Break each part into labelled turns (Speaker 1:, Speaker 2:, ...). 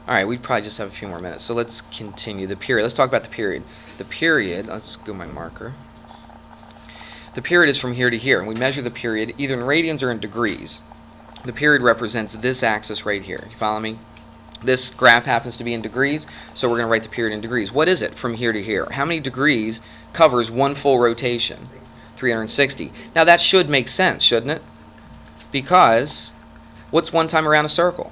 Speaker 1: All right, we probably just have a few more minutes, so let's continue. The period. Let's talk about the period. The period, let's go my marker. The period is from here to here, and we measure the period either in radians or in degrees. The period represents this axis right here. You follow me? This graph happens to be in degrees, so we're going to write the period in degrees. What is it from here to here? How many degrees covers one full rotation? 360. Now that should make sense, shouldn't it? Because what's one time around a circle?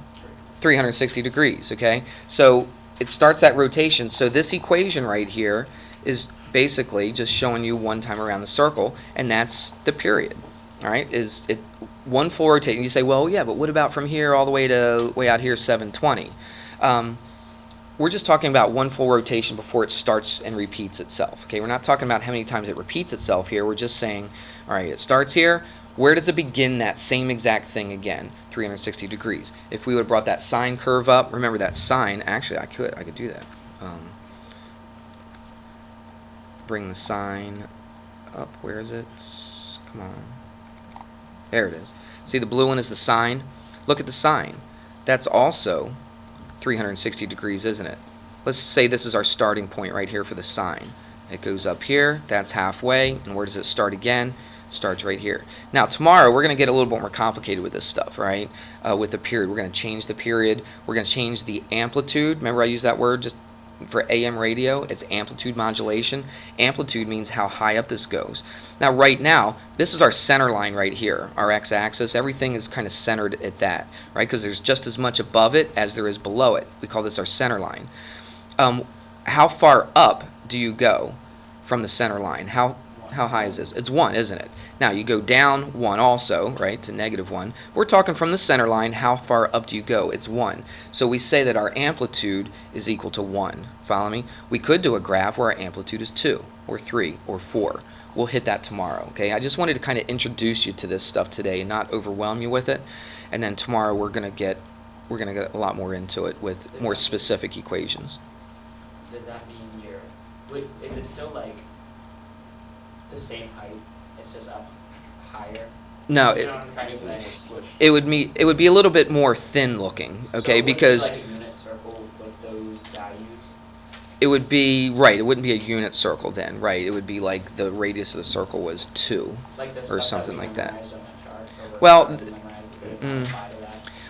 Speaker 1: 360 degrees, okay? So it starts that rotation. So this equation right here is basically just showing you one time around the circle, and that's the period. All right? Is it one full rotation? You say, well, yeah, but what about from here all the way to way out here 720? We're just talking about one full rotation before it starts and repeats itself. Okay, we're not talking about how many times it repeats itself here. We're just saying, all right, it starts here. Where does it begin that same exact thing again? 360 degrees. If we would have brought that sine curve up, remember that sine, actually I could do that. Bring the sine up. Where is it? Come on. There it is. See, the blue one is the sine. Look at the sine. That's also 360 degrees, isn't it? Let's say this is our starting point right here for the sine. It goes up here, that's halfway, and where does it start again? It starts right here. Now tomorrow we're going to get a little bit more complicated with this stuff, right? With the period. We're going to change the period. We're going to change the amplitude. Remember I used that word just for AM radio? It's amplitude modulation. Amplitude means how high up this goes. Now right now, this is our center line right here, our x-axis. Everything is kind of centered at that, right? Because there's just as much above it as there is below it. We call this our center line. How far up do you go from the center line? How high is this? It's 1, isn't it? Now you go down 1 also, right, to -1. We're talking from the center line, how far up do you go? It's 1. So we say that our amplitude is equal to 1. Follow me? We could do a graph where our amplitude is 2 or 3 or 4. We'll hit that tomorrow, okay? I just wanted to kind of introduce you to this stuff today and not overwhelm you with it. And then tomorrow we're going to get a lot more into it with more specific equations.
Speaker 2: Does that mean is it still like the same height? It's just up higher?
Speaker 1: No,
Speaker 2: you know what I'm trying to say?
Speaker 1: it would be a little bit more thin looking, okay?
Speaker 2: So
Speaker 1: because
Speaker 2: like a unit circle with those values?
Speaker 1: it would be right. It wouldn't be a unit circle then, right? It would be like the radius of the circle was 2,
Speaker 2: like
Speaker 1: or something like that.
Speaker 2: Well,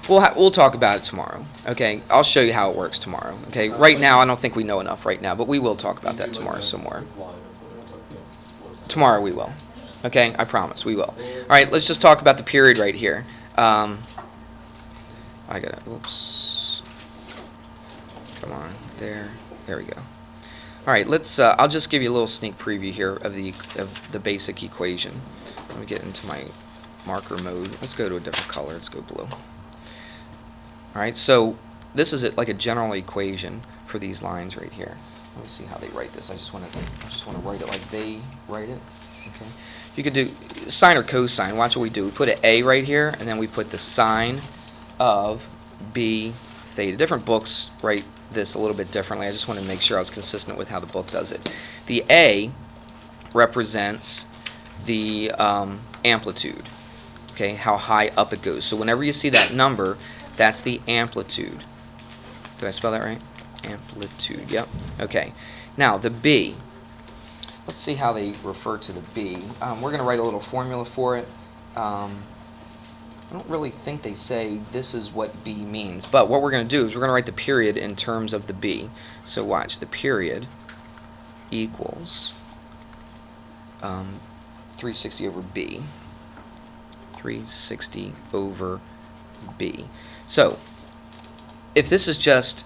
Speaker 1: We'll talk about it tomorrow, okay? I'll show you how it works tomorrow, okay? Right now, I don't think we know enough right now, but we will talk about that tomorrow some more. Tomorrow we will, okay? I promise, we will. All right, let's just talk about the period right here. I got it. Oops. Come on, there we go. All right, let's. I'll just give you a little sneak preview here of the basic equation. Let me get into my marker mode. Let's go to a different color. Let's go blue. All right, so this is like a general equation for these lines right here. Let me see how they write this. I just want to write it like they write it. Okay. You could do sine or cosine. Watch what we do. We put an A right here, and then we put the sine of B theta. Different books write this a little bit differently. I just wanted to make sure I was consistent with how the book does it. The A represents the amplitude. Okay, how high up it goes. So whenever you see that number, that's the amplitude. Did I spell that right? Amplitude, yep. Okay. Now, the B. Let's see how they refer to the B. We're going to write a little formula for it. I don't really think they say this is what B means. But what we're going to do is we're going to write the period in terms of the B. So watch. The period equals 360 over B. 360 over B. So, if this is just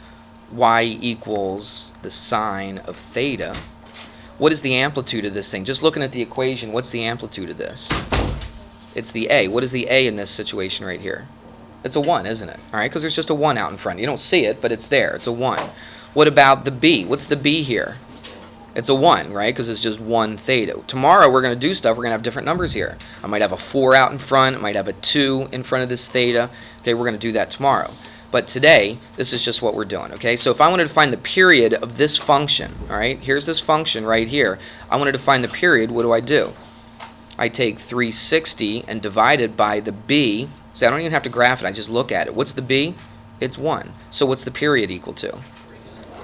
Speaker 1: y equals the sine of theta, what is the amplitude of this thing? Just looking at the equation, what's the amplitude of this? It's the A. What is the A in this situation right here? It's a 1, isn't it? All right, because there's just a 1 out in front. You don't see it, but it's there. It's a 1. What about the B? What's the B here? It's a 1, right? Because it's just 1 theta. Tomorrow we're going to do stuff. We're going to have different numbers here. I might have a 4 out in front. I might have a 2 in front of this theta. Okay, we're going to do that tomorrow. But today, this is just what we're doing, okay? So if I wanted to find the period of this function, all right, here's this function right here. I wanted to find the period. What do? I take 360 and divide it by the B. See, I don't even have to graph it. I just look at it. What's the B? It's 1. So what's the period equal to?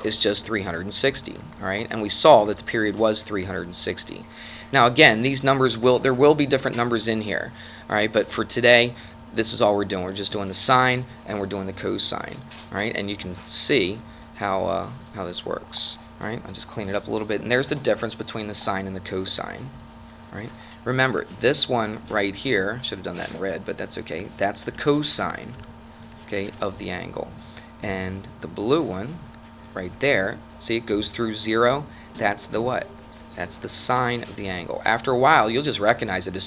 Speaker 1: It's just 360, all right? And we saw that the period was 360. Now again, these numbers there will be different numbers in here, all right? But for today, this is all we're doing. We're just doing the sine and we're doing the cosine, all right? And you can see how this works, all right? I'll just clean it up a little bit. And there's the difference between the sine and the cosine, all right? Remember, this one right here, should have done that in red, but that's okay. That's the cosine, okay, of the angle. And the blue one right there, see it goes through 0, that's the what? That's the sine of the angle. After a while, you'll just recognize it. As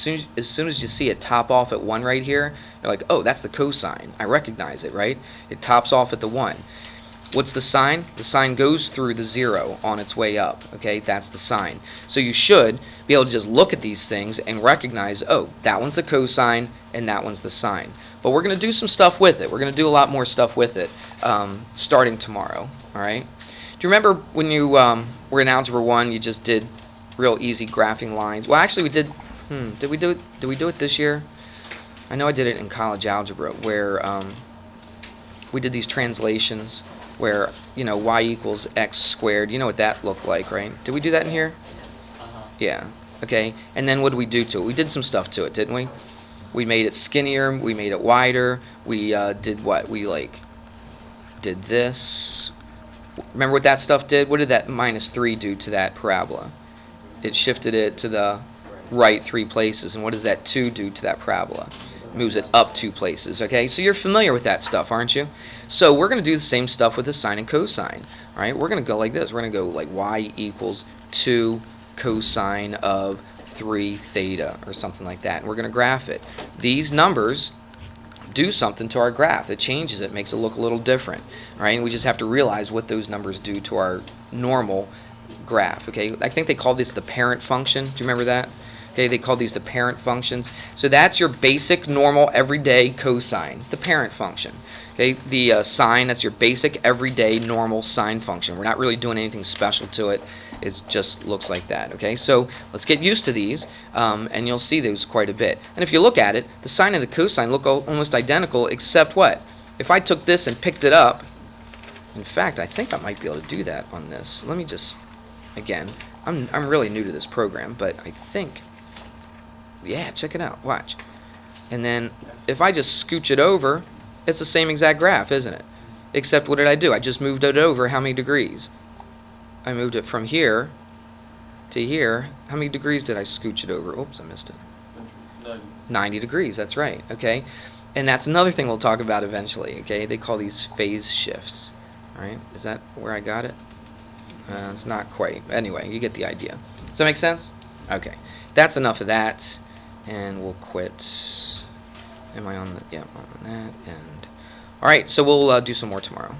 Speaker 1: soon as you see it top off at 1 right here, you're like, oh, that's the cosine. I recognize it, right? It tops off at the 1. What's the sine? The sine goes through the 0 on its way up, okay? That's the sine. So you should be able to just look at these things and recognize, oh, that one's the cosine and that one's the sine. But we're going to do some stuff with it. We're going to do a lot more stuff with it starting tomorrow, all right? Do you remember when you were in Algebra 1, you just did real easy graphing lines? Well, actually, we did. Did we do it? Did we do it this year? I know I did it in college algebra, where we did these translations, where y equals x squared. You know what that looked like, right? Did we do that in here? Yeah. Okay. And then what did we do to it? We did some stuff to it, didn't we? We made it skinnier. We made it wider. We did what? We did this. Remember what that stuff did? What did that -3 do to that parabola? It shifted it to the right 3 places. And what does that 2 do to that parabola? It moves it up 2 places. Okay, so you're familiar with that stuff, aren't you? So we're going to do the same stuff with the sine and cosine. All right, we're going to go like this. We're going to go like y equals 2 cosine of 3 theta or something like that. And we're going to graph it. These numbers do something to our graph. It changes it, makes it look a little different. All right, and we just have to realize what those numbers do to our normal graph. Okay, I think they call this the parent function. Do you remember that? Okay, they call these the parent functions. So that's your basic, normal, everyday cosine, the parent function. Okay, the sine, that's your basic, everyday, normal sine function. We're not really doing anything special to it. It just looks like that. Okay, so let's get used to these, and you'll see those quite a bit. And if you look at it, the sine and the cosine look almost identical, except what? If I took this and picked it up, in fact, I think I might be able to do that on this. Let me just, again, I'm really new to this program, but I think, yeah, check it out. Watch. And then if I just scooch it over, it's the same exact graph, isn't it? Except what did I do? I just moved it over how many degrees? I moved it from here to here. How many degrees did I scooch it over? Oops, I missed it. 90 degrees, that's right. Okay, and that's another thing we'll talk about eventually. Okay, they call these phase shifts. All right, is that where I got it? It's not quite. Anyway, you get the idea. Does that make sense? Okay, that's enough of that, and we'll quit. Am I on the? Yeah, I'm on that. And all right, so we'll do some more tomorrow.